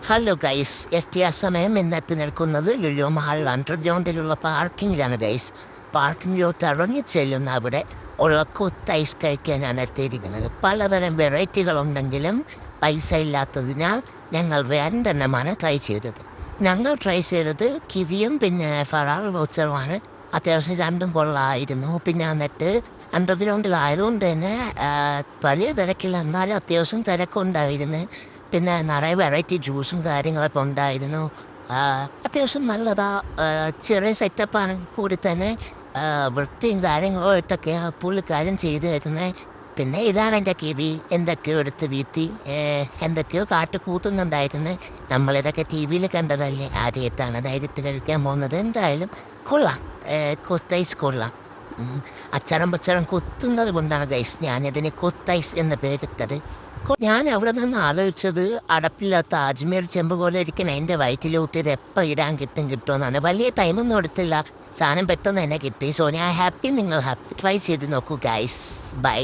Hello guys, സമയം ഇന്നത്തെ നിൽക്കുന്നത് ലുലു മഹൽ അണ്ടർഗ്രൗണ്ടിലുള്ള പാർക്കിങ്ങിലാണ് ഗൈസ്. പാർക്കിങ്ങിലോട്ട് ഇറങ്ങി ചെല്ലുന്ന അവിടെ ഉള്ള കൊത്ത് ഐസ് കഴിക്കാനാണ് എത്തിയിരിക്കുന്നത്. പലതരം വെറൈറ്റികളുണ്ടെങ്കിലും പൈസ ഇല്ലാത്തതിനാൽ ഞങ്ങൾ രണ്ടെണ്ണമാണ് ട്രൈ ചെയ്തത്. ഞങ്ങൾ ട്രൈ ചെയ്തത് കിവിയും പിന്നെ ഫറാൾ വോച്ചറുമാണ്. അത്യാവശ്യം രണ്ടും കൊള്ളായിരുന്നു. പിന്നെ എന്നിട്ട് അണ്ടർഗ്രൗണ്ടിലായതുകൊണ്ട് തന്നെ വലിയ തിരക്കില്ല, എന്നാലും അത്യാവശ്യം തിരക്കുണ്ടായിരുന്നു. പിന്നെ നിറയെ വെറൈറ്റി ജ്യൂസും കാര്യങ്ങളൊക്കെ ഉണ്ടായിരുന്നു. അത്യാവശ്യം നല്ലതാ. ചെറിയ സെറ്റപ്പാണ് കൂടി തന്നെ വൃത്തിയും കാര്യങ്ങളും ആയിട്ടൊക്കെ പുള്ളിക്കാരൻ ചെയ്തു തരുന്നത്. പിന്നെ ഇതാണ് എൻ്റെ കിവി. എന്തൊക്കെയോ എടുത്ത് വീത്തി എന്തൊക്കെയോ കാട്ട് കൂട്ടുന്നുണ്ടായിരുന്നു. നമ്മളിതൊക്കെ ടി വിയിൽ കണ്ടതല്ലേ, ആദ്യമായിട്ടാണ് ധൈര്യത്തിൽ കഴിക്കാൻ പോകുന്നത്. എന്തായാലും കൊള്ളാം, കൊത്തൈസ് കൊള്ളാം. അച്ചരം പച്ചരം കൊത്തുന്നത് കൊണ്ടാണ് ഗൈസ് ഞാനിതിന് കൊത്തൈസ് എന്ന പേരിട്ടത്. ഞാൻ അവിടെ നിന്ന് ആലോചിച്ചത്, അടപ്പില്ലാത്ത അജ്മീർ ചെമ്പ് പോലെ ഇരിക്കുന്ന എൻ്റെ വയറ്റിലോട്ട് ഇത് എപ്പോൾ ഇടാൻ കിട്ടുമെന്നാണ്. വലിയ ടൈമൊന്നും എടുത്തില്ല, സാധനം പെട്ടെന്ന് തന്നെ കിട്ടി. സോ ഞാൻ ഹാപ്പി, നിങ്ങൾ ഹാപ്പി. ട്രൈ ചെയ്ത് നോക്കൂ ഗൈസ്. ബൈ.